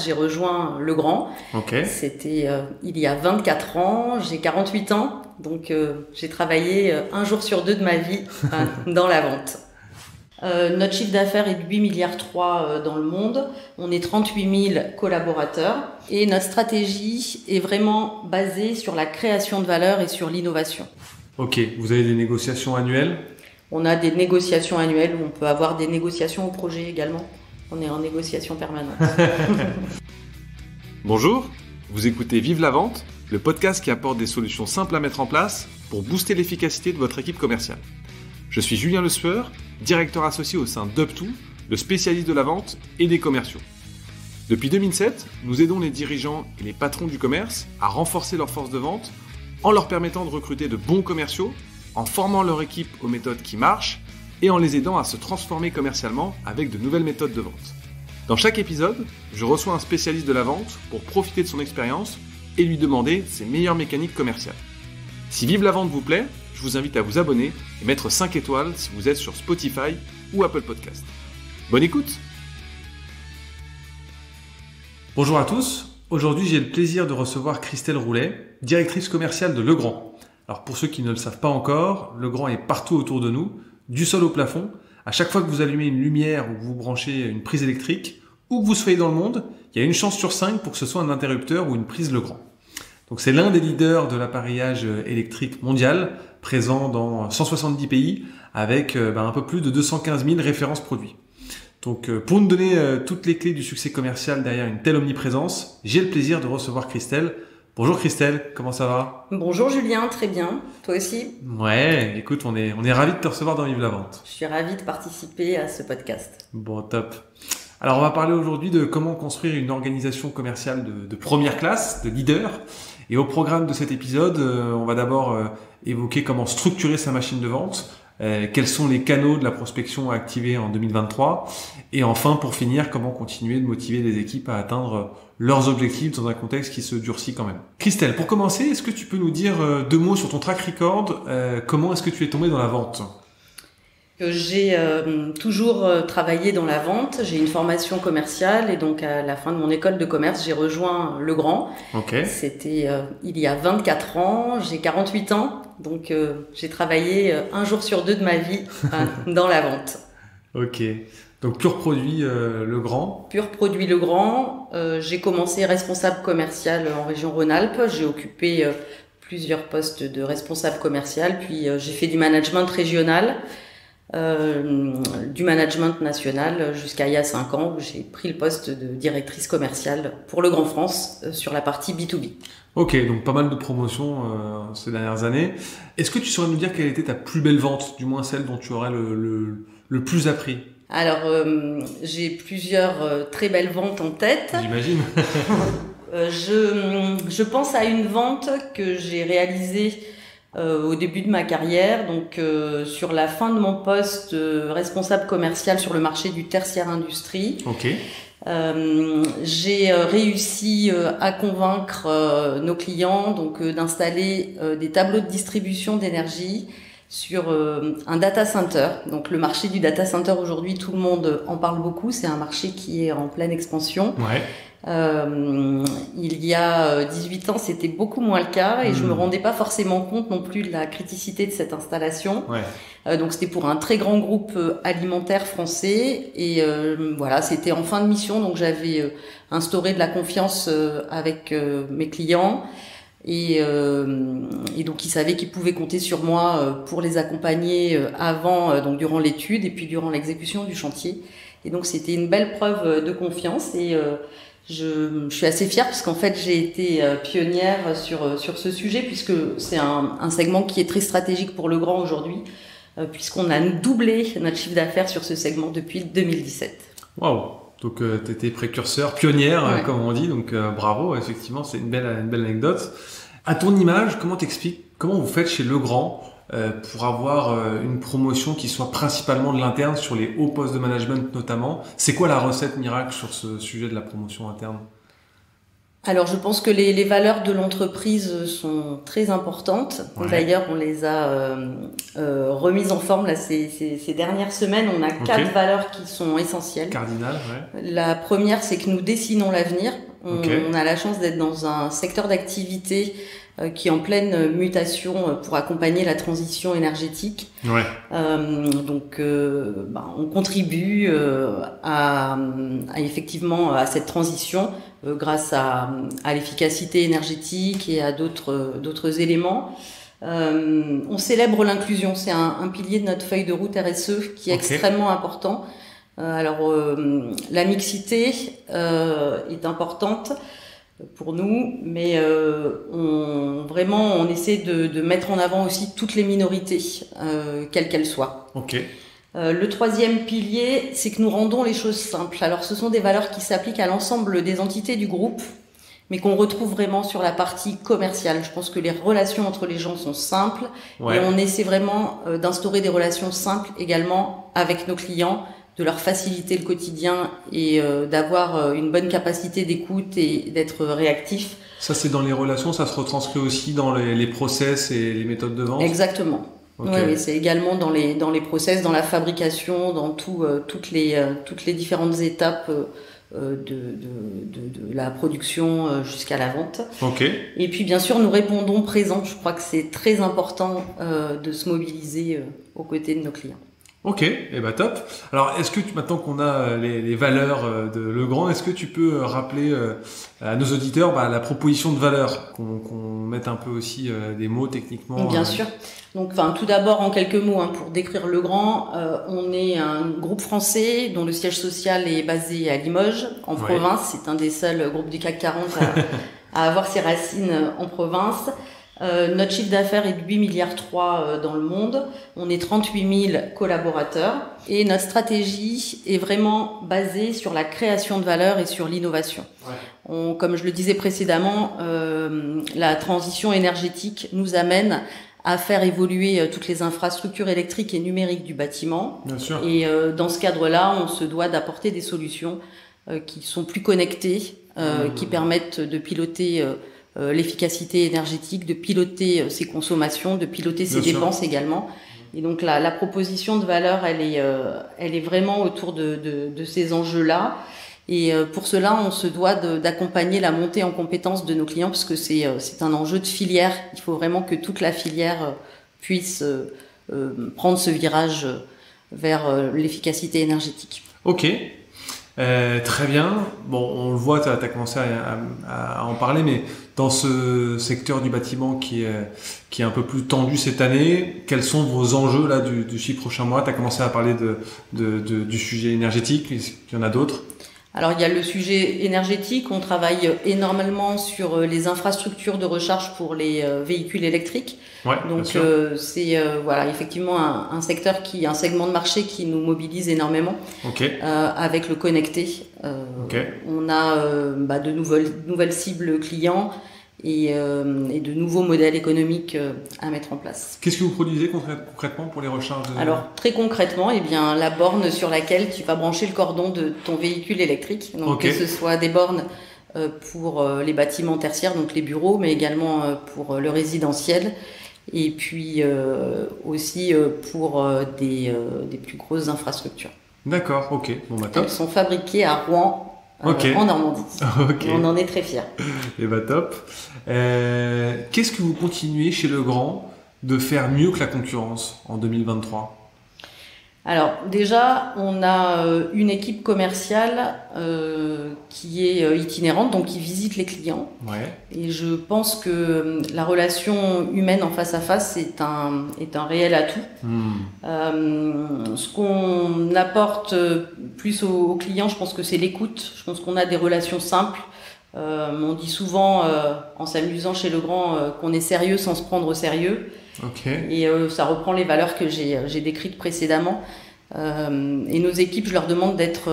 J'ai rejoint Legrand. Okay. C'était il y a 24 ans, j'ai 48 ans, donc j'ai travaillé un jour sur deux de ma vie dans la vente. Notre chiffre d'affaires est de 8,3 milliards dans le monde. On est 38 000 collaborateurs et notre stratégie est vraiment basée sur la création de valeur et sur l'innovation. Ok, vous avez des négociations annuelles ? On a des négociations annuelles où on peut avoir des négociations au projet également. On est en négociation permanente. Bonjour, vous écoutez Vive la Vente, le podcast qui apporte des solutions simples à mettre en place pour booster l'efficacité de votre équipe commerciale. Je suis Julien Le Sueur, directeur associé au sein d'Up2, le spécialiste de la vente et des commerciaux. Depuis 2007, nous aidons les dirigeants et les patrons du commerce à renforcer leur force de vente en leur permettant de recruter de bons commerciaux, en formant leur équipe aux méthodes qui marchent et en les aidant à se transformer commercialement avec de nouvelles méthodes de vente. Dans chaque épisode, je reçois un spécialiste de la vente pour profiter de son expérience et lui demander ses meilleures mécaniques commerciales. Si Vive la Vente vous plaît, je vous invite à vous abonner et mettre 5 étoiles si vous êtes sur Spotify ou Apple Podcast. Bonne écoute! Bonjour à tous, aujourd'hui j'ai le plaisir de recevoir Christelle Roulet, directrice commerciale de Legrand. Alors pour ceux qui ne le savent pas encore, Legrand est partout autour de nous, du sol au plafond. À chaque fois que vous allumez une lumière ou que vous branchez une prise électrique, où que vous soyez dans le monde, il y a une chance sur 5 pour que ce soit un interrupteur ou une prise Legrand. Donc c'est l'un des leaders de l'appareillage électrique mondial, présent dans 170 pays, avec un peu plus de 215 000 références produits. Donc pour nous donner toutes les clés du succès commercial derrière une telle omniprésence, j'ai le plaisir de recevoir Christelle. Bonjour Christelle, comment ça va ? Bonjour Julien, très bien. Toi aussi ? Ouais, écoute, on est ravis de te recevoir dans Vive la Vente. Je suis ravie de participer à ce podcast. Bon, top. Alors on va parler aujourd'hui de comment construire une organisation commerciale de première classe, de leader. Et au programme de cet épisode, on va d'abord évoquer comment structurer sa machine de vente, quels sont les canaux de la prospection à activer en 2023, et enfin, pour finir, comment continuer de motiver les équipes à atteindre leurs objectifs dans un contexte qui se durcit quand même. Christelle, pour commencer, est-ce que tu peux nous dire 2 mots sur ton track record ? Comment est-ce que tu es tombée dans la vente ? J'ai toujours travaillé dans la vente, j'ai une formation commerciale et donc à la fin de mon école de commerce, j'ai rejoint Legrand. Okay. C'était il y a 24 ans, j'ai 48 ans, donc j'ai travaillé un jour sur deux de ma vie dans la vente. Ok, donc pur produit Legrand. Pur produit Legrand, j'ai commencé responsable commercial en région Rhône-Alpes, j'ai occupé plusieurs postes de responsable commercial, puis j'ai fait du management régional. Du management national jusqu'à il y a 5 ans où j'ai pris le poste de directrice commerciale pour Legrand France sur la partie B2B. Ok, donc pas mal de promotions ces dernières années. Est-ce que tu saurais nous dire quelle était ta plus belle vente, du moins celle dont tu aurais le plus appris ? Alors, j'ai plusieurs très belles ventes en tête. J'imagine. Je pense à une vente que j'ai réalisée au début de ma carrière, donc sur la fin de mon poste responsable commercial sur le marché du tertiaire industrie. Ok. J'ai réussi à convaincre nos clients donc d'installer des tableaux de distribution d'énergie sur un data center. Donc le marché du data center aujourd'hui, tout le monde en parle beaucoup. C'est un marché qui est en pleine expansion. Ouais. Il y a 18 ans, c'était beaucoup moins le cas et je me rendais pas forcément compte non plus de la criticité de cette installation. Ouais. Donc c'était pour un très grand groupe alimentaire français et voilà, c'était en fin de mission, donc j'avais instauré de la confiance avec mes clients et donc ils savaient qu'ils pouvaient compter sur moi pour les accompagner avant, donc durant l'étude et puis durant l'exécution du chantier. Et donc c'était une belle preuve de confiance et je suis assez fière parce qu'en fait j'ai été pionnière sur ce sujet puisque c'est un segment qui est très stratégique pour Legrand aujourd'hui puisqu'on a doublé notre chiffre d'affaires sur ce segment depuis 2017. Waouh! Donc tu étais précurseur, pionnière Ouais. comme on dit, donc bravo, effectivement c'est une belle anecdote. À ton image, comment vous faites chez Legrand pour avoir une promotion qui soit principalement de l'interne sur les hauts postes de management notamment? C'est quoi la recette miracle sur ce sujet de la promotion interne? Alors, je pense que les valeurs de l'entreprise sont très importantes. Ouais. D'ailleurs, on les a remises en forme là, ces dernières semaines. On a 4 valeurs qui sont essentielles. Cardinal, ouais. La première, c'est que nous dessinons l'avenir. Okay. On a la chance d'être dans un secteur d'activité qui est en pleine mutation pour accompagner la transition énergétique. Ouais. On contribue effectivement à cette transition grâce à l'efficacité énergétique et à d'autres éléments. On célèbre l'inclusion, c'est un pilier de notre feuille de route RSE qui est extrêmement important. La mixité est importante pour nous, mais on essaie de mettre en avant aussi toutes les minorités, quelles qu'elles soient. Okay. Le troisième pilier, c'est que nous rendons les choses simples. Alors, ce sont des valeurs qui s'appliquent à l'ensemble des entités du groupe, mais qu'on retrouve vraiment sur la partie commerciale. Je pense que les relations entre les gens sont simples, et on essaie vraiment d'instaurer des relations simples également avec nos clients, de leur faciliter le quotidien et d'avoir une bonne capacité d'écoute et d'être réactif. Ça, c'est dans les relations, ça se retranscrit aussi dans les process et les méthodes de vente? Exactement. Okay. Oui, mais c'est également dans les process, dans la fabrication, dans toutes les différentes étapes de la production jusqu'à la vente. Okay. Et puis bien sûr, nous répondons présent. Je crois que c'est très important de se mobiliser aux côtés de nos clients. Ok, top. Alors, est-ce que maintenant qu'on a les valeurs de Legrand, est-ce que tu peux rappeler à nos auditeurs la proposition de valeur, qu'on mette un peu aussi des mots techniquement? Bien sûr. Donc, tout d'abord en quelques mots, pour décrire Legrand, on est un groupe français dont le siège social est basé à Limoges, en province. C'est un des seuls groupes du CAC 40 à avoir ses racines en province. Notre chiffre d'affaires est de 8,3 milliards dans le monde. On est 38 000 collaborateurs et notre stratégie est vraiment basée sur la création de valeur et sur l'innovation. Ouais. Comme je le disais précédemment, la transition énergétique nous amène à faire évoluer toutes les infrastructures électriques et numériques du bâtiment. Bien sûr. Et dans ce cadre-là, on se doit d'apporter des solutions qui sont plus connectées, qui permettent de piloter l'efficacité énergétique, de piloter ses consommations, de piloter ses dépenses également. Et donc la proposition de valeur, elle est vraiment autour de ces enjeux-là. Et pour cela, on se doit d'accompagner la montée en compétences de nos clients, parce que c'est un enjeu de filière. Il faut vraiment que toute la filière puisse prendre ce virage vers l'efficacité énergétique. Ok. Très bien. Bon, on le voit, tu as commencé à en parler, mais dans ce secteur du bâtiment qui est un peu plus tendu cette année, quels sont vos enjeux là du 6 prochains mois? Tu as commencé à parler du sujet énergétique. Est-ce qu'il y en a d'autres? Alors, il y a le sujet énergétique. On travaille énormément sur les infrastructures de recharge pour les véhicules électriques. Ouais, donc, c'est effectivement un segment de marché qui nous mobilise énormément. Okay. Avec le connecté. On a de nouvelles cibles clients et de nouveaux modèles économiques à mettre en place. Qu'est-ce que vous produisez concrètement pour les recharges Alors, très concrètement, la borne sur laquelle tu vas brancher le cordon de ton véhicule électrique. Donc, que ce soit des bornes pour les bâtiments tertiaires, donc les bureaux, mais également pour le résidentiel. Et puis aussi pour des plus grosses infrastructures. D'accord, ok. Bon, top. Elles sont fabriquées à Rouen, en Normandie. On en est très fiers. Et top. Qu'est-ce que vous continuez chez Legrand de faire mieux que la concurrence en 2023? Alors déjà, on a une équipe commerciale qui est itinérante, donc qui visite les clients. Ouais. Et je pense que la relation humaine en face à face est un réel atout. Ce qu'on apporte plus aux clients, je pense que c'est l'écoute. Je pense qu'on a des relations simples. On dit souvent, en s'amusant chez Legrand, qu'on est sérieux sans se prendre au sérieux. Okay. Et ça reprend les valeurs que j'ai décrites précédemment. Et nos équipes, je leur demande d'être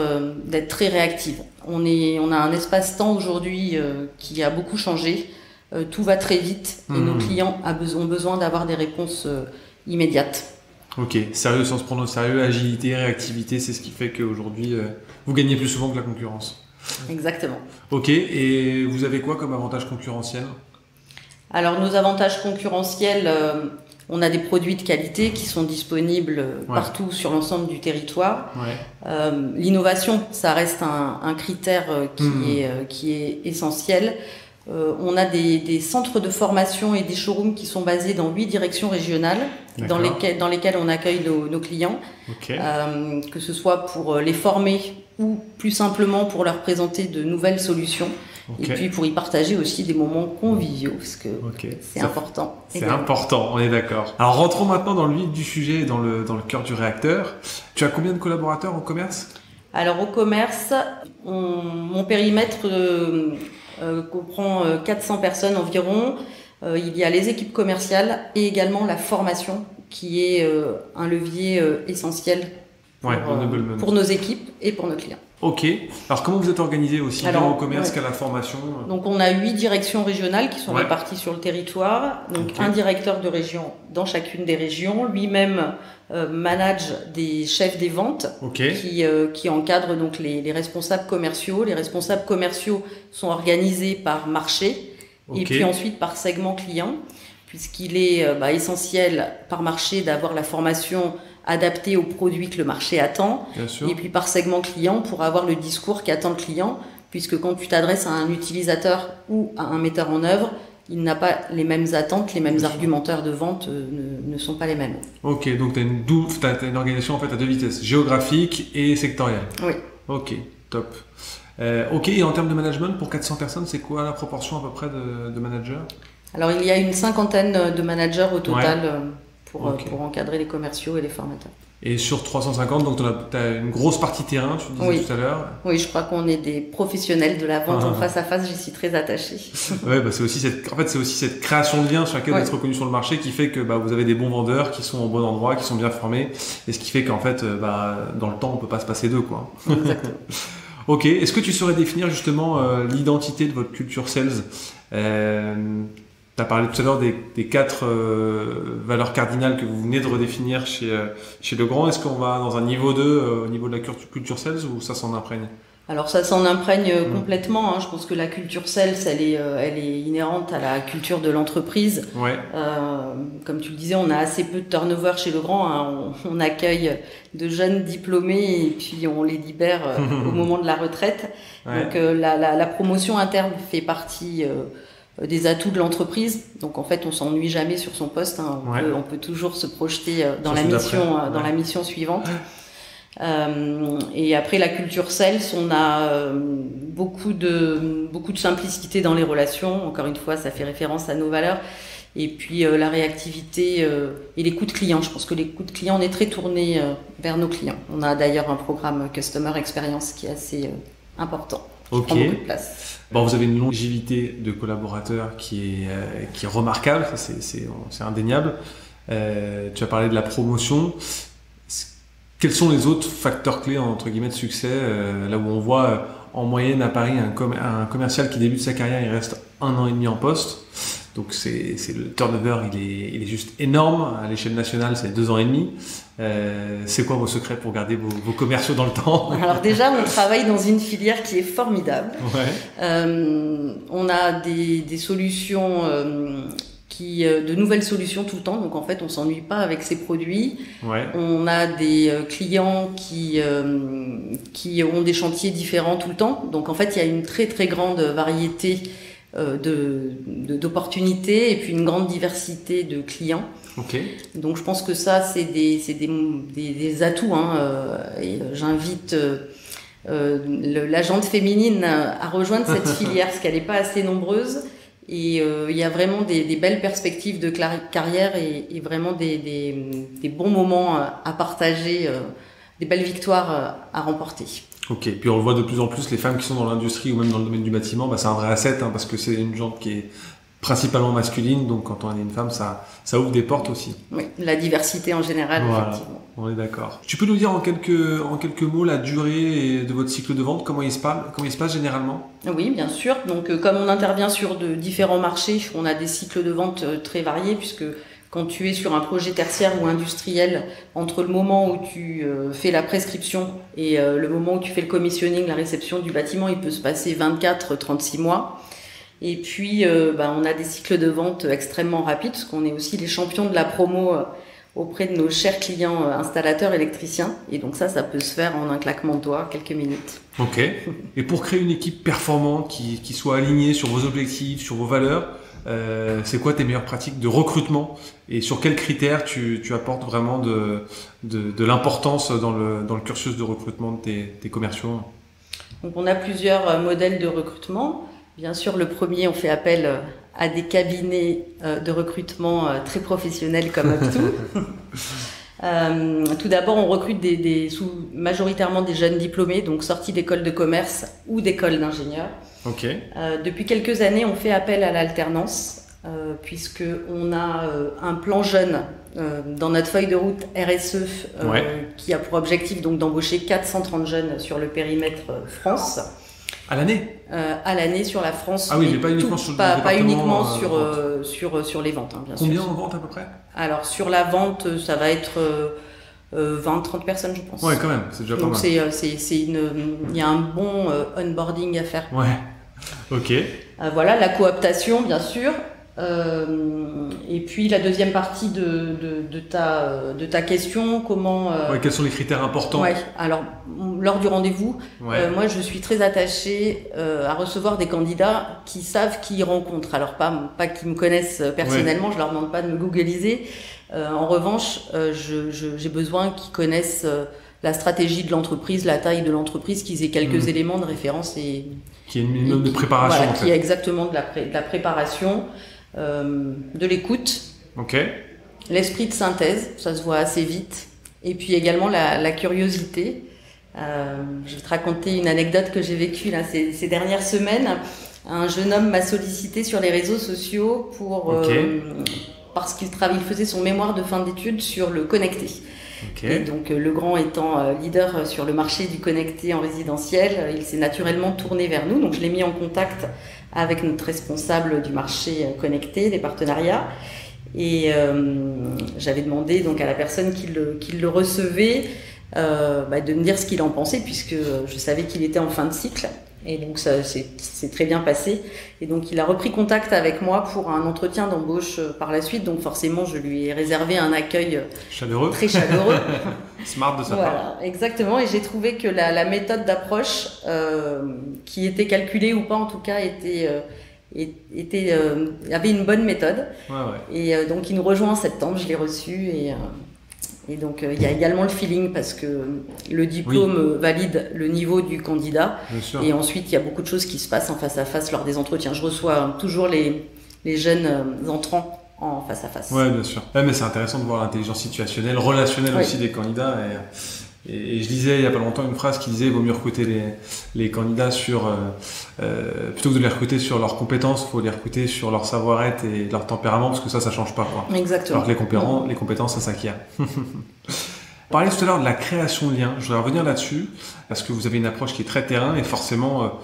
très réactives. On a un espace-temps aujourd'hui qui a beaucoup changé. Tout va très vite et nos clients ont besoin d'avoir des réponses immédiates. Ok, sérieux sans se prendre au sérieux, agilité, réactivité, c'est ce qui fait qu'aujourd'hui vous gagnez plus souvent que la concurrence. Exactement. Ok, et vous avez quoi comme avantage concurrentiel? Alors nos avantages concurrentiels, on a des produits de qualité qui sont disponibles partout sur l'ensemble du territoire. L'innovation, ça reste un critère qui est essentiel. On a des centres de formation et des showrooms qui sont basés dans 8 directions régionales dans lesquelles on accueille nos clients, que ce soit pour les former ou plus simplement pour leur présenter de nouvelles solutions. Et puis pour y partager aussi des moments conviviaux, parce que c'est important. C'est important, on est d'accord. Alors rentrons maintenant dans le vif du sujet, dans le cœur du réacteur. Tu as combien de collaborateurs au commerce? Alors au commerce, mon périmètre comprend 400 personnes environ. Il y a les équipes commerciales et également la formation, qui est un levier essentiel pour nos équipes et pour nos clients. Ok. Alors comment vous êtes organisé aussi bien au commerce qu'à la formation? Donc on a 8 directions régionales qui sont réparties sur le territoire. Donc un directeur de région dans chacune des régions. Lui-même manage des chefs des ventes qui encadrent donc les responsables commerciaux. Les responsables commerciaux sont organisés par marché et puis ensuite par segment client, puisqu'il est essentiel par marché d'avoir la formation adapté aux produits que le marché attend, et puis par segment client pour avoir le discours qu'attend le client, puisque quand tu t'adresses à un utilisateur ou à un metteur en œuvre, il n'a pas les mêmes attentes, les mêmes argumentaires de vente ne sont pas les mêmes. Ok, donc tu as une organisation en fait à 2 vitesses, géographique et sectorielle. Oui. Ok, top. Ok, et en termes de management, pour 400 personnes, c'est quoi la proportion à peu près de managers? Alors il y a une 50aine de managers au total. Pour encadrer les commerciaux et les formateurs. Et sur 350, donc tu as une grosse partie terrain, tu disais tout à l'heure. Oui, je crois qu'on est des professionnels de la vente en face à face, j'y suis très attachée. Ouais, c'est aussi cette création de lien sur laquelle vous êtes reconnu sur le marché qui fait que vous avez des bons vendeurs qui sont au bon endroit, qui sont bien formés, et ce qui fait qu'en fait, dans le temps, on peut pas se passer d'eux, quoi. Exactement. Ok, est-ce que tu saurais définir justement l'identité de votre culture sales? Tu as parlé tout à l'heure des 4 valeurs cardinales que vous venez de redéfinir chez Legrand. Est-ce qu'on va dans un niveau 2 au niveau de la culture sales ou ça s'en imprègne? Alors ça s'en imprègne complètement. Je pense que la culture sales, elle est inhérente à la culture de l'entreprise. Comme tu le disais, on a assez peu de turnover chez Legrand. On accueille de jeunes diplômés et puis on les libère au moment de la retraite. Donc la promotion interne fait partie des atouts de l'entreprise. Donc en fait, on s'ennuie jamais sur son poste. On peut toujours se projeter dans la mission suivante. Et après la culture sales, on a beaucoup de simplicité dans les relations. Encore une fois, ça fait référence à nos valeurs. Et puis la réactivité et l'écoute client. Je pense que l'écoute client, on est très tourné vers nos clients. On a d'ailleurs un programme Customer Experience qui est assez important. Qui prend beaucoup de place. Vous avez une longévité de collaborateurs qui est remarquable, c'est indéniable. Tu as parlé de la promotion. Quels sont les autres facteurs clés entre guillemets de succès là où on voit en moyenne à Paris un commercial qui débute sa carrière, il reste 1 an et demi en poste. Donc le turnover, il est juste énorme. À l'échelle nationale, c'est 2 ans et demi. C'est quoi vos secrets pour garder vos commerciaux dans le temps? Alors déjà, on travaille dans une filière qui est formidable. On a des solutions, de nouvelles solutions tout le temps. Donc en fait, on s'ennuie pas avec ces produits. On a des clients qui ont des chantiers différents tout le temps. Donc en fait, il y a une très très grande variété d'opportunités et puis une grande diversité de clients. Donc je pense que ça c'est des atouts et j'invite la gente féminine à rejoindre cette filière parce qu'elle n'est pas assez nombreuse et il y a vraiment des belles perspectives de carrière et vraiment des bons moments à partager, des belles victoires à remporter. Ok, puis on le voit de plus en plus, les femmes qui sont dans l'industrie ou même dans le domaine du bâtiment, c'est un vrai asset parce que c'est une gente qui est principalement masculine, donc quand on est une femme, ça ouvre des portes aussi. Oui, la diversité en général, effectivement. On est d'accord. Tu peux nous dire en quelques mots la durée de votre cycle de vente, comment il se passe généralement? Oui, bien sûr. Donc comme on intervient sur de différents marchés, on a des cycles de vente très variés puisque quand tu es sur un projet tertiaire ou industriel, entre le moment où tu fais la prescription et le moment où tu fais le commissioning, la réception du bâtiment, il peut se passer 24-36 mois. Et puis, on a des cycles de vente extrêmement rapides, parce qu'on est aussi les champions de la promo auprès de nos chers clients installateurs électriciens. Et donc ça peut se faire en un claquement de doigts, quelques minutes. Ok. Et pour créer une équipe performante qui soit alignée sur vos objectifs, sur vos valeurs, c'est quoi tes meilleures pratiques de recrutement et sur quels critères tu apportes vraiment de l'importance dans le cursus de recrutement de tes commerciaux? Donc on a plusieurs modèles de recrutement. Bien sûr, le premier, on fait appel à des cabinets de recrutement très professionnels comme UpTo. Tout d'abord, on recrute majoritairement des jeunes diplômés, donc sortis d'écoles de commerce ou d'écoles d'ingénieurs. Okay. Depuis quelques années, on fait appel à l'alternance, puisque on a un plan jeune dans notre feuille de route RSE qui a pour objectif donc d'embaucher 430 jeunes sur le périmètre France. À l'année? À l'année sur la France. Ah oui, mais pas uniquement sur le département. Pas uniquement sur les ventes, bien sûr. Combien en vente à peu près? Alors sur la vente, ça va être 20-30 personnes, je pense. Ouais, quand même, c'est déjà pas mal. Donc il y a un bon onboarding à faire. Ouais. Ok. Voilà, la cooptation, bien sûr. Et puis la deuxième partie de ta question, comment... quels sont les critères importants? Alors lors du rendez-vous, moi je suis très attachée à recevoir des candidats qui savent qui ils rencontrent. Alors pas qui me connaissent personnellement, je leur demande pas de me googliser. En revanche, j'ai besoin qu'ils connaissent la stratégie de l'entreprise, la taille de l'entreprise, qu'ils aient quelques éléments de référence et qui est une minimum de préparation. Voilà, qui est exactement de la préparation. De l'écoute, l'esprit de synthèse, ça se voit assez vite, et puis également la curiosité. Je vais te raconter une anecdote que j'ai vécue là, ces dernières semaines. Un jeune homme m'a sollicité sur les réseaux sociaux parce qu'il faisait son mémoire de fin d'études sur le connecté. Et donc Legrand étant leader sur le marché du connecté en résidentiel, il s'est naturellement tourné vers nous, donc je l'ai mis en contact avec notre responsable du marché connecté, des partenariats, et j'avais demandé donc à la personne qui le recevait de me dire ce qu'il en pensait, puisque je savais qu'il était en fin de cycle. Et donc ça c'est très bien passé. Et donc il a repris contact avec moi pour un entretien d'embauche par la suite. Donc forcément je lui ai réservé un accueil très chaleureux. Smart de sa part. Exactement. Et j'ai trouvé que la méthode d'approche qui était calculée ou pas en tout cas avait une bonne méthode. Et donc il nous rejoint en septembre. Je l'ai reçu et donc il y a également le feeling parce que le diplôme valide le niveau du candidat. Et ensuite il y a beaucoup de choses qui se passent en face à face lors des entretiens. Je reçois toujours les jeunes entrants en face à face. Ouais, bien sûr. Mais c'est intéressant de voir l'intelligence situationnelle, relationnelle aussi des candidats. Et je lisais il y a pas longtemps une phrase qui disait il vaut mieux recruter les candidats plutôt que de les recruter sur leurs compétences, il faut les recruter sur leur savoir-être et leur tempérament, parce que ça change pas, quoi. Exactement. Alors que les compétences, ça s'acquiert. On parlait tout à l'heure de la création de liens. Je voudrais revenir là-dessus, parce que vous avez une approche qui est très terrain, et forcément,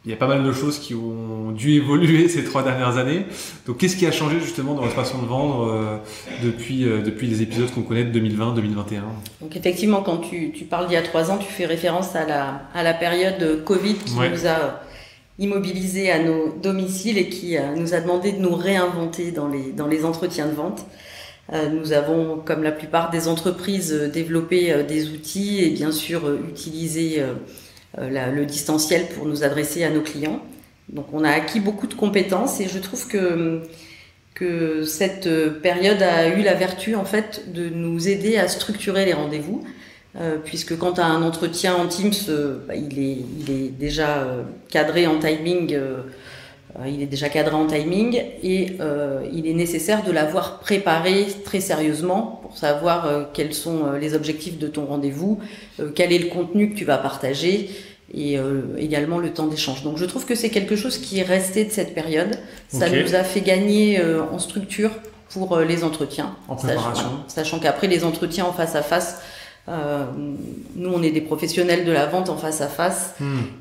il y a pas mal de choses qui ont dû évoluer ces 3 dernières années. Donc, qu'est-ce qui a changé justement dans votre façon de vendre depuis les épisodes qu'on connaît de 2020-2021? Donc, effectivement, quand tu parles d'il y a 3 ans, tu fais référence à la période Covid qui nous a immobilisés à nos domiciles et qui nous a demandé de nous réinventer dans les entretiens de vente. Nous avons, comme la plupart des entreprises, développé des outils et bien sûr utilisé le distanciel pour nous adresser à nos clients. Donc on a acquis beaucoup de compétences et je trouve que cette période a eu la vertu en fait de nous aider à structurer les rendez-vous, puisque quand tu as un entretien en Teams, il est déjà cadré en timing. Il est déjà cadré en timing et il est nécessaire de l'avoir préparé très sérieusement pour savoir quels sont les objectifs de ton rendez-vous, quel est le contenu que tu vas partager et également le temps d'échange. Donc je trouve que c'est quelque chose qui est resté de cette période. Ça nous a fait gagner en structure pour les entretiens. En préparation. Sachant qu'après les entretiens en face à face, Nous, on est des professionnels de la vente en face à face,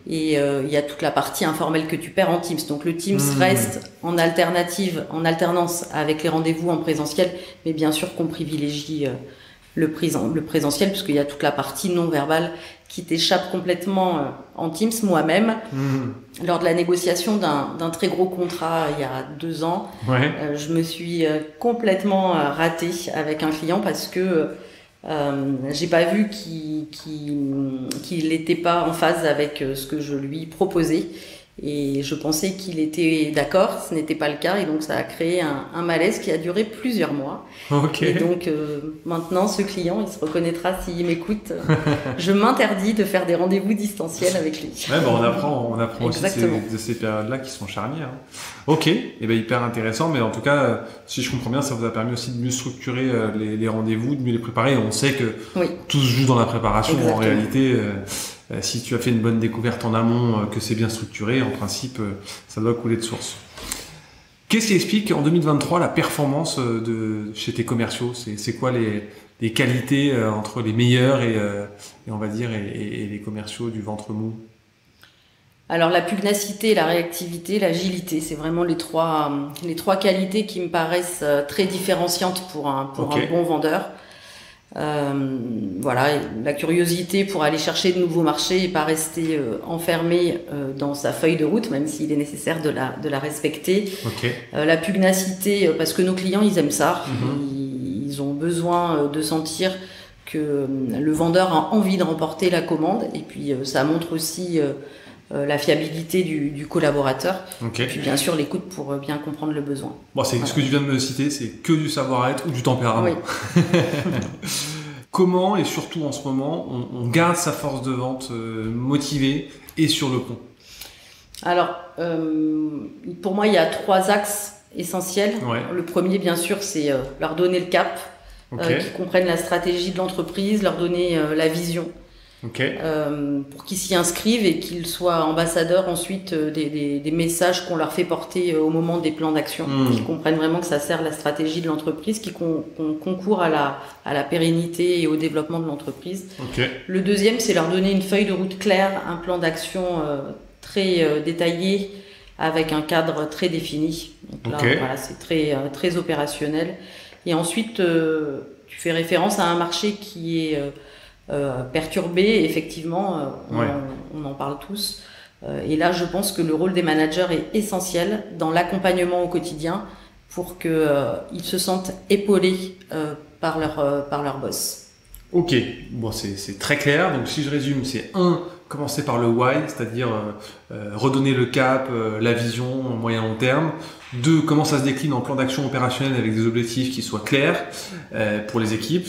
et il y a toute la partie informelle que tu perds en Teams. Donc le Teams reste en alternative, en alternance avec les rendez-vous en présentiel, mais bien sûr qu'on privilégie le présentiel, puisqu'il y a toute la partie non verbale qui t'échappe complètement en Teams. Moi-même, lors de la négociation d'un très gros contrat il y a 2 ans, je me suis complètement ratée avec un client parce que j'ai pas vu qu'il n'était pas en phase avec ce que je lui proposais, et je pensais qu'il était d'accord. Ce n'était pas le cas, et donc ça a créé un malaise qui a duré plusieurs mois. Et donc maintenant, ce client, il se reconnaîtra s'il m'écoute. Je m'interdis de faire des rendez-vous distanciels avec lui. On apprend aussi de ces périodes-là qui sont charnières. Ok, et hyper intéressant, mais en tout cas, si je comprends bien, ça vous a permis aussi de mieux structurer les rendez-vous, de mieux les préparer. On sait que tout se joue dans la préparation. En réalité, si tu as fait une bonne découverte en amont, que c'est bien structuré, en principe, ça doit couler de source. Qu'est-ce qui explique en 2023 la performance chez tes commerciaux? C'est quoi les qualités entre les meilleurs et on va dire et les commerciaux du ventre mou? Alors la pugnacité, la réactivité, l'agilité, c'est vraiment les trois qualités qui me paraissent très différenciantes pour un bon vendeur. La curiosité pour aller chercher de nouveaux marchés et pas rester enfermé dans sa feuille de route, même s'il est nécessaire de la respecter. La pugnacité, parce que nos clients, ils aiment ça. Ils ont besoin de sentir que le vendeur a envie de remporter la commande, et puis ça montre aussi la fiabilité du collaborateur, et puis bien sûr l'écoute pour bien comprendre le besoin. Ce que tu viens de me citer, c'est que du savoir-être ou du tempérament. Comment, et surtout en ce moment, on garde sa force de vente motivée et sur le pont? Alors, pour moi, il y a 3 axes essentiels. Le premier, bien sûr, c'est leur donner le cap, qu'ils comprennent la stratégie de l'entreprise, leur donner la vision. Pour qu'ils s'y inscrivent et qu'ils soient ambassadeurs ensuite des messages qu'on leur fait porter au moment des plans d'action, qu'ils comprennent vraiment que ça sert la stratégie de l'entreprise, qui concourt à la pérennité et au développement de l'entreprise. Le deuxième, c'est leur donner une feuille de route claire, un plan d'action très détaillé avec un cadre très défini. Donc là, c'est très opérationnel. Et ensuite, tu fais référence à un marché qui est perturbé, effectivement, on en parle tous. Et là, je pense que le rôle des managers est essentiel dans l'accompagnement au quotidien pour qu'ils se sentent épaulés par leur boss. Ok, c'est très clair. Donc si je résume, c'est commencer par le why, c'est-à-dire redonner le cap, la vision moyen long terme. 2, comment ça se décline en plan d'action opérationnel avec des objectifs qui soient clairs pour les équipes.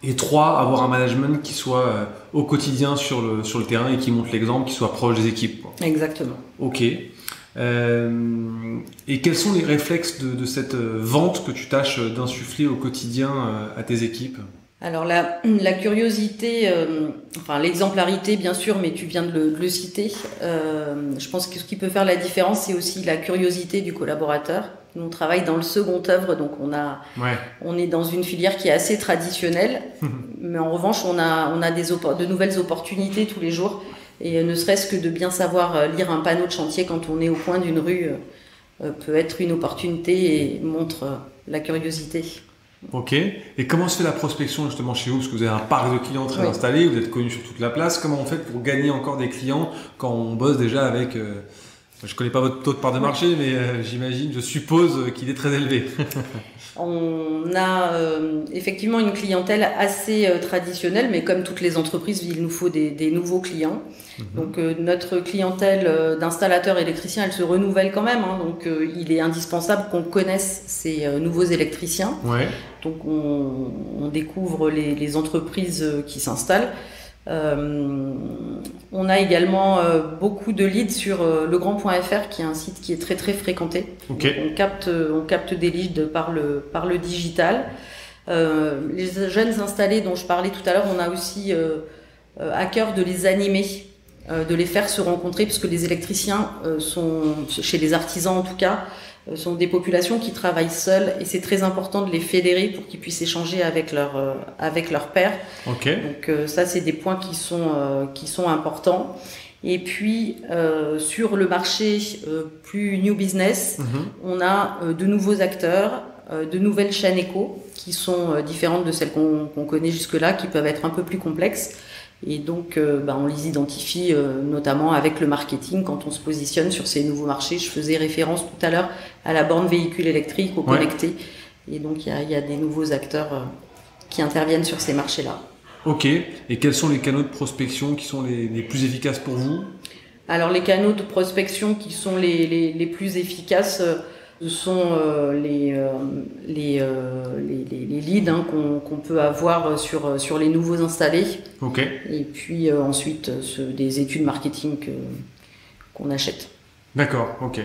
Et 3, avoir un management qui soit au quotidien sur le terrain et qui montre l'exemple, qui soit proche des équipes. Exactement. Ok. Et quels sont les réflexes de cette vente que tu tâches d'insuffler au quotidien à tes équipes? Alors la curiosité, l'exemplarité bien sûr, mais tu viens de le citer. Je pense que ce qui peut faire la différence, c'est aussi la curiosité du collaborateur. Nous, on travaille dans le second œuvre, donc on est dans une filière qui est assez traditionnelle, mais en revanche, on a de nouvelles opportunités tous les jours, et ne serait-ce que de bien savoir lire un panneau de chantier quand on est au coin d'une rue peut être une opportunité et montre la curiosité. Ok. Et comment se fait la prospection justement chez vous? Parce que vous avez un parc de clients très installé, vous êtes connu sur toute la place. Comment on fait pour gagner encore des clients quand on bosse déjà avec... je connais pas votre taux de part de marché, mais je suppose qu'il est très élevé. On a effectivement une clientèle assez traditionnelle, mais comme toutes les entreprises, il nous faut des nouveaux clients. Donc notre clientèle d'installateurs électriciens, elle se renouvelle quand même. Donc il est indispensable qu'on connaisse ces nouveaux électriciens. Donc on découvre les entreprises qui s'installent. On a également beaucoup de leads sur legrand.fr, qui est un site qui est très très fréquenté. Donc, on capte des leads par le digital. Les jeunes installés dont je parlais tout à l'heure, on a aussi à cœur de les animer, de les faire se rencontrer, puisque les électriciens sont, chez les artisans en tout cas, sont des populations qui travaillent seules et c'est très important de les fédérer pour qu'ils puissent échanger avec leurs pairs. Okay. Donc ça, c'est des points qui sont importants. Et puis sur le marché plus new business, on a de nouveaux acteurs, de nouvelles chaînes éco qui sont différentes de celles qu'on connaît jusque-là, qui peuvent être un peu plus complexes. Et donc, on les identifie notamment avec le marketing quand on se positionne sur ces nouveaux marchés. Je faisais référence tout à l'heure à la borne véhicule électrique, au connecté. Et donc, il y a des nouveaux acteurs qui interviennent sur ces marchés-là. Ok. Et quels sont les canaux de prospection qui sont les plus efficaces pour vous ? Alors, les canaux de prospection qui sont les plus efficaces, ce sont les leads qu'on peut avoir sur les nouveaux installés. Okay. Et puis ensuite des études marketing qu'on achète. D'accord, ok.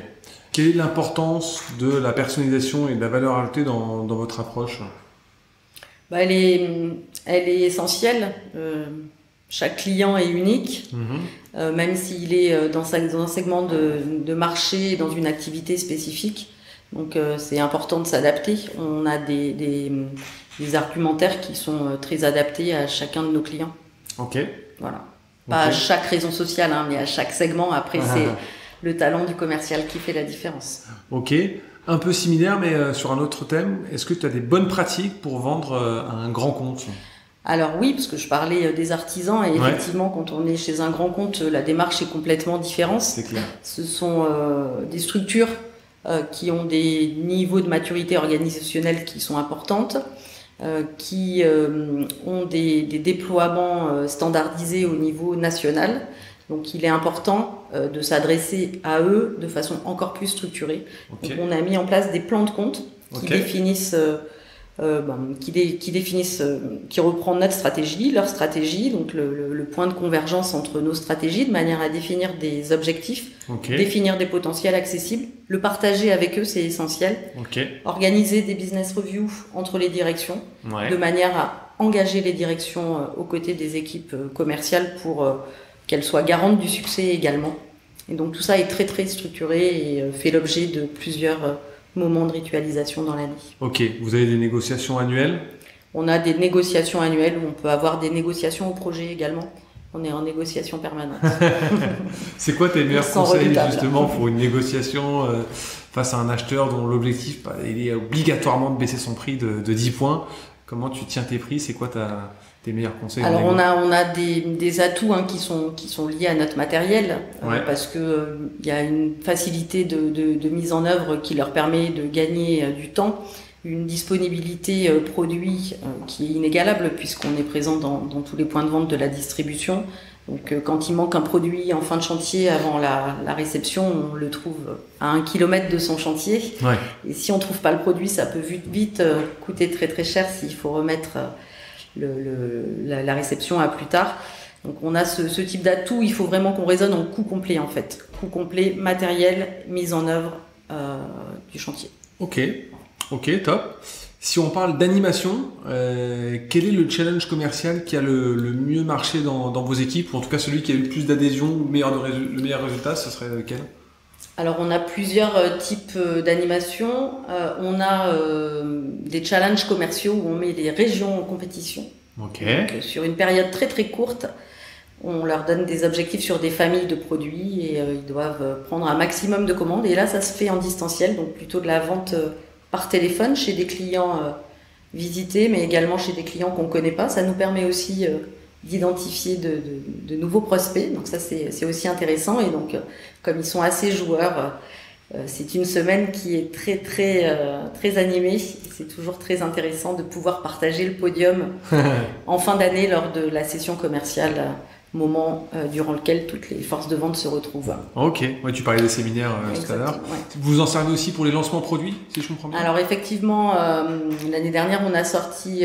Quelle est l'importance de la personnalisation et de la valeur ajoutée dans votre approche ? Elle est essentielle. Chaque client est unique, même s'il est dans un segment de marché, dans une activité spécifique. Donc c'est important de s'adapter. On a des argumentaires qui sont très adaptés à chacun de nos clients. Ok. Voilà. Pas à chaque raison sociale, mais à chaque segment. Après, c'est le talent du commercial qui fait la différence. Ok. Un peu similaire, mais sur un autre thème. Est-ce que tu as des bonnes pratiques pour vendre à un grand compte ? Alors oui, parce que je parlais des artisans et effectivement, quand on est chez un grand compte, la démarche est complètement différente. C'est clair. Ce sont des structures qui ont des niveaux de maturité organisationnelle qui sont importantes, qui ont des déploiements standardisés au niveau national. Donc il est important de s'adresser à eux de façon encore plus structurée. Donc on a mis en place des plans de compte qui définissent qui reprend notre stratégie, leur stratégie, donc le point de convergence entre nos stratégies, de manière à définir des objectifs, définir des potentiels accessibles, le partager avec eux, c'est essentiel. Organiser des business reviews entre les directions, de manière à engager les directions aux côtés des équipes commerciales pour qu'elles soient garantes du succès également. Et donc tout ça est très très structuré et fait l'objet de plusieurs moments de ritualisation dans l'année. Ok, vous avez des négociations annuelles ? On a des négociations annuelles où on peut avoir des négociations au projet également. On est en négociation permanente. C'est quoi tes meilleurs conseils justement pour une négociation face à un acheteur dont l'objectif il est obligatoirement de baisser son prix de 10 points ? Comment tu tiens tes prix ? C'est quoi tes meilleurs conseils ? Alors on a des atouts qui sont liés à notre matériel parce que il y a une facilité de mise en œuvre qui leur permet de gagner du temps, une disponibilité produit qui est inégalable puisqu'on est présent dans tous les points de vente de la distribution. Donc quand il manque un produit en fin de chantier avant la réception, on le trouve à 1 kilomètre de son chantier. Et si on trouve pas le produit, ça peut vite coûter très très cher s'il faut remettre la réception à plus tard. Donc on a ce type d'atout, il faut vraiment qu'on raisonne en coût complet en fait. Coût complet, matériel, mise en œuvre du chantier. Ok, top. Si on parle d'animation, quel est le challenge commercial qui a le mieux marché dans vos équipes, ou en tout cas celui qui a eu le plus d'adhésion, le meilleur résultat, ce serait lequel ? Alors on a plusieurs types d'animation. On a des challenges commerciaux où on met les régions en compétition. Donc, sur une période très très courte, on leur donne des objectifs sur des familles de produits et ils doivent prendre un maximum de commandes. Et là, ça se fait en distanciel, donc plutôt de la vente par téléphone chez des clients visités, mais également chez des clients qu'on ne connaît pas. Ça nous permet aussi d'identifier de nouveaux prospects. Donc ça, c'est aussi intéressant. Et donc, comme ils sont assez joueurs, c'est une semaine qui est très, très, très animée. C'est toujours très intéressant de pouvoir partager le podium en fin d'année lors de la session commerciale, moment durant lequel toutes les forces de vente se retrouvent. Ok, tu parlais des séminaires tout à l'heure. Vous en servez aussi pour les lancements produits, si je comprends bien ? Alors effectivement, l'année dernière, on a sorti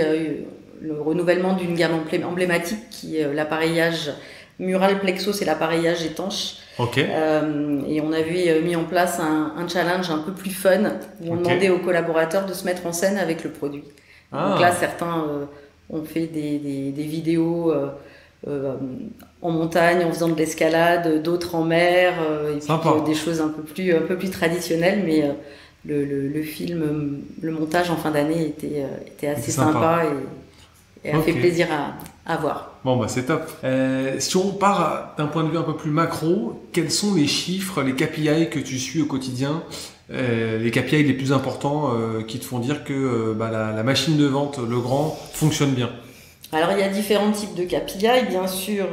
le renouvellement d'une gamme emblématique qui est l'appareillage mural plexo, c'est l'appareillage étanche. Et on avait mis en place un challenge un peu plus fun où on demandait aux collaborateurs de se mettre en scène avec le produit. Donc là, certains ont fait des vidéos en montagne en faisant de l'escalade, d'autres en mer, et puis, des choses un peu plus traditionnelles, mais le film, le montage en fin d'année était assez sympa et a fait plaisir à voir. Bon, c'est top. Si on part d'un point de vue un peu plus macro, quels sont les chiffres, les KPI que tu suis au quotidien, les KPI les plus importants qui te font dire que la machine de vente Legrand fonctionne bien? Alors, il y a différents types de KPI. Bien sûr,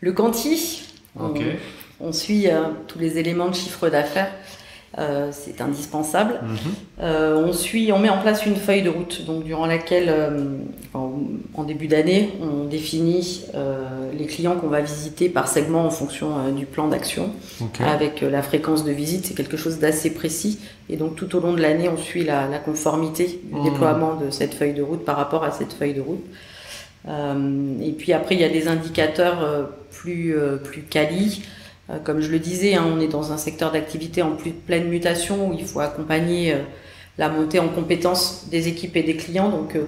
le quanti. On suit tous les éléments de chiffre d'affaires. C'est indispensable. On met en place une feuille de route, donc durant laquelle, en début d'année, on définit les clients qu'on va visiter par segment en fonction du plan d'action, avec la fréquence de visite. C'est quelque chose d'assez précis, et donc tout au long de l'année, on suit la conformité du déploiement de cette feuille de route par rapport à cette feuille de route. Et puis après, il y a des indicateurs plus quali. Comme je le disais, on est dans un secteur d'activité en pleine mutation où il faut accompagner la montée en compétences des équipes et des clients. Donc,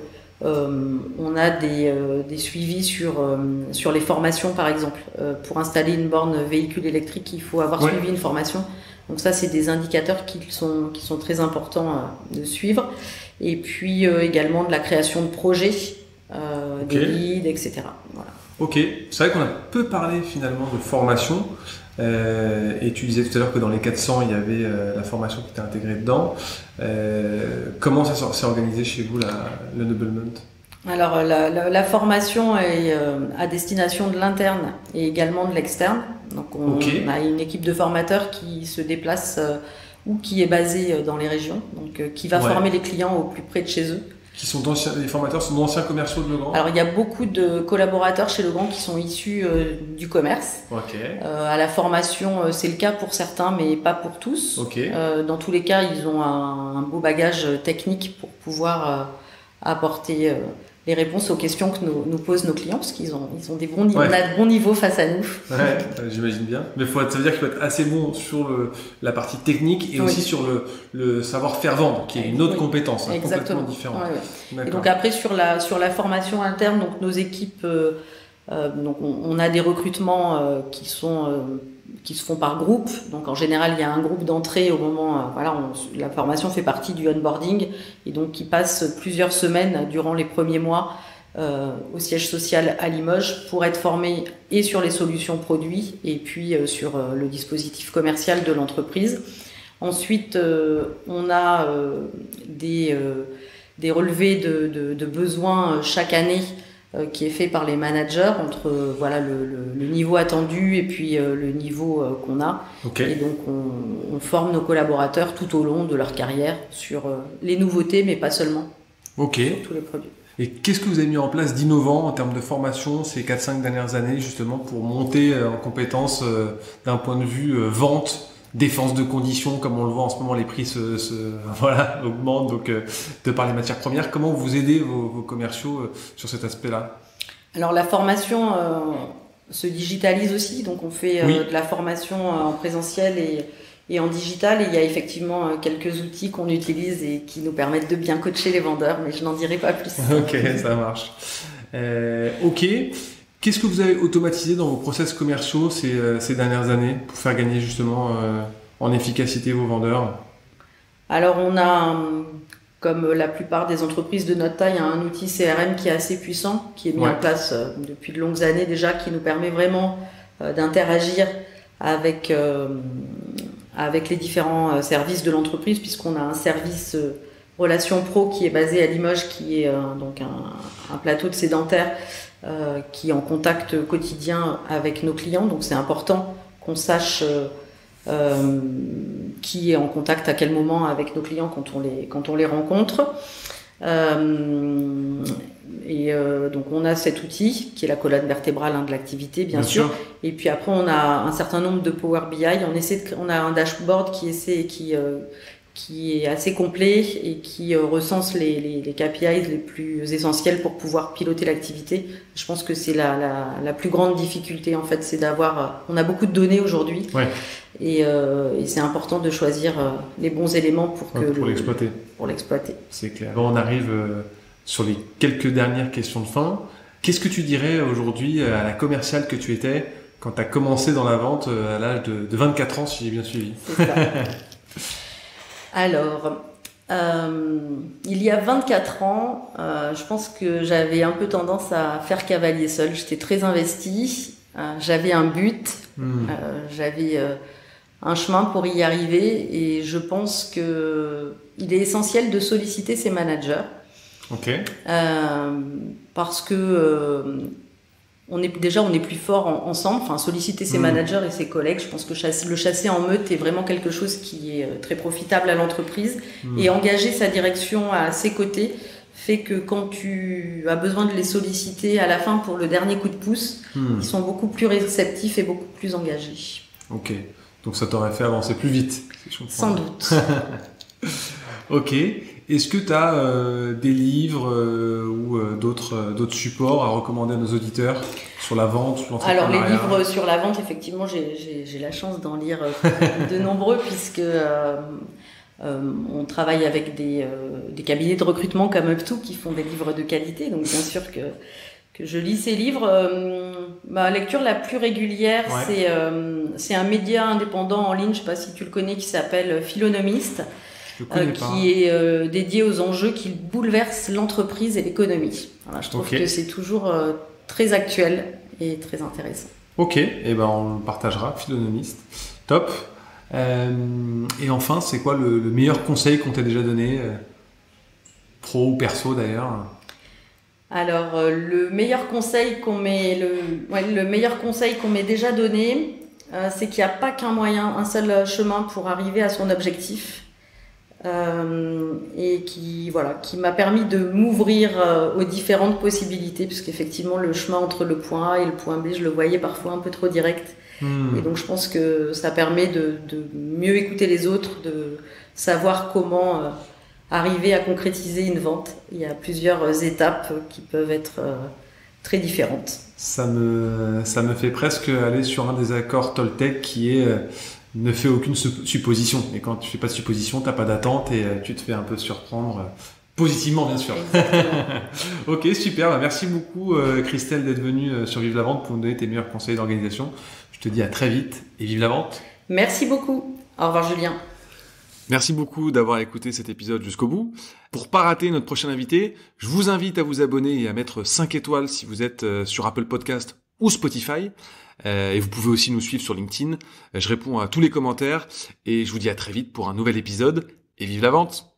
on a des suivis sur les formations, par exemple. Pour installer une borne véhicule électrique, il faut avoir suivi une formation. Donc ça, c'est des indicateurs qui sont très importants de suivre. Et puis également de la création de projets, des leads, etc. Voilà. Ok, c'est vrai qu'on a peu parlé finalement de formation. Et tu disais tout à l'heure que dans les 400, il y avait la formation qui était intégrée dedans. Comment ça s'est organisé chez vous, l'enablement? Alors, la formation est à destination de l'interne et également de l'externe. Donc, on a une équipe de formateurs qui se déplace ou qui est basée dans les régions, donc qui va former les clients au plus près de chez eux. Les formateurs sont d'anciens commerciaux de Legrand? Alors, il y a beaucoup de collaborateurs chez Legrand qui sont issus du commerce. À la formation, c'est le cas pour certains, mais pas pour tous. Dans tous les cas, ils ont un beau bagage technique pour pouvoir apporter les réponses aux questions que nous posent nos clients, parce qu'ils ont des bons niveaux, on a de bons niveaux face à nous. J'imagine bien. Mais ça veut dire qu'il faut être assez bon sur la partie technique et aussi sur le savoir-faire vendre, qui est une autre compétence, complètement différente. Et donc après, sur la formation interne, donc nos équipes, donc on a des recrutements qui se font par groupe. Donc en général, il y a un groupe d'entrée au moment, la formation fait partie du onboarding et donc qui passe plusieurs semaines durant les premiers mois au siège social à Limoges pour être formé et sur les solutions produits et puis sur le dispositif commercial de l'entreprise. Ensuite, on a des relevés de besoins chaque année qui est fait par les managers entre le niveau attendu et puis le niveau qu'on a. Et donc on forme nos collaborateurs tout au long de leur carrière sur les nouveautés, mais pas seulement. Sur tous les produits. Et qu'est-ce que vous avez mis en place d'innovant en termes de formation ces 4-5 dernières années justement pour monter en compétences d'un point de vue vente, défense de conditions, comme on le voit en ce moment, les prix augmentent, donc de par les matières premières. Comment vous aidez vos commerciaux sur cet aspect-là? Alors la formation se digitalise aussi, donc on fait de la formation en présentiel et en digital, et il y a effectivement quelques outils qu'on utilise et qui nous permettent de bien coacher les vendeurs, mais je n'en dirai pas plus. Ça marche. Qu'est-ce que vous avez automatisé dans vos process commerciaux ces dernières années pour faire gagner justement en efficacité vos vendeurs? Alors on a, comme la plupart des entreprises de notre taille, un outil CRM qui est assez puissant, qui est mis en place depuis de longues années déjà, qui nous permet vraiment d'interagir avec les différents services de l'entreprise, puisqu'on a un service Relation Pro qui est basé à Limoges, qui est donc un plateau de sédentaires qui est en contact quotidien avec nos clients. Donc c'est important qu'on sache qui est en contact à quel moment avec nos clients quand on les rencontre. Donc on a cet outil qui est la colonne vertébrale de l'activité, bien sûr. Et puis après on a un certain nombre de Power BI. On a un dashboard qui est assez complet et qui recense les KPIs les plus essentiels pour pouvoir piloter l'activité. Je pense que c'est la plus grande difficulté en fait, c'est d'avoir. On a beaucoup de données aujourd'hui et c'est important de choisir les bons éléments pour l'exploiter. C'est clair. Bon, on arrive sur les quelques dernières questions de fin. Qu'est-ce que tu dirais aujourd'hui à la commerciale que tu étais quand tu as commencé dans la vente à l'âge de 24 ans, si j'ai bien suivi? C'est ça. Alors, il y a 24 ans, je pense que j'avais un peu tendance à faire cavalier seul. J'étais très investie, j'avais un but, j'avais un chemin pour y arriver, et je pense que il est essentiel de solliciter ses managers. Ok. Parce que on est plus fort ensemble. Enfin, solliciter ses managers et ses collègues, je pense que le chasser en meute est vraiment quelque chose qui est très profitable à l'entreprise. Et engager sa direction à ses côtés fait que quand tu as besoin de les solliciter à la fin pour le dernier coup de pouce, ils sont beaucoup plus réceptifs et beaucoup plus engagés. Ok, donc ça t'aurait fait avancer plus vite, si je comprends. Sans doute. Ok. Est-ce que tu as des livres ou d'autres supports à recommander à nos auditeurs sur la vente, sur l'entrepreneuriat? Alors les livres sur la vente, effectivement, j'ai la chance d'en lire de nombreux, puisque on travaille avec des cabinets de recrutement comme Up2 qui font des livres de qualité. Donc bien sûr que je lis ces livres. Ma lecture la plus régulière, c'est un média indépendant en ligne, je ne sais pas si tu le connais, qui s'appelle Philonomiste. Qui est dédié aux enjeux qui bouleversent l'entreprise et l'économie. Voilà, je trouve que c'est toujours très actuel et très intéressant. Ok, et ben on le partagera, Philonomiste. Top. Et enfin, c'est quoi le meilleur conseil qu'on t'a déjà donné, pro ou perso d'ailleurs? Alors, le meilleur conseil qu'on m'ait déjà donné, c'est qu'il n'y a pas qu'un moyen, un seul chemin pour arriver à son objectif. Et qui m'a permis de m'ouvrir aux différentes possibilités, puisqu'effectivement le chemin entre le point A et le point B, je le voyais parfois un peu trop direct. Et donc je pense que ça permet de mieux écouter les autres, de savoir comment arriver à concrétiser une vente. Il y a plusieurs étapes qui peuvent être très différentes. Ça me fait presque aller sur un des accords Toltec qui est ne fais aucune supposition. Et quand tu fais pas de supposition, t'as pas d'attente et tu te fais un peu surprendre, positivement bien sûr. Ok, super. Merci beaucoup Christelle d'être venue sur Vive la Vente pour nous donner tes meilleurs conseils d'organisation. Je te dis à très vite et vive la vente. Merci beaucoup. Au revoir Julien. Merci beaucoup d'avoir écouté cet épisode jusqu'au bout. Pour pas rater notre prochain invité, je vous invite à vous abonner et à mettre 5 étoiles si vous êtes sur Apple Podcast ou Spotify. Et vous pouvez aussi nous suivre sur LinkedIn. Je réponds à tous les commentaires et je vous dis à très vite pour un nouvel épisode et vive la vente!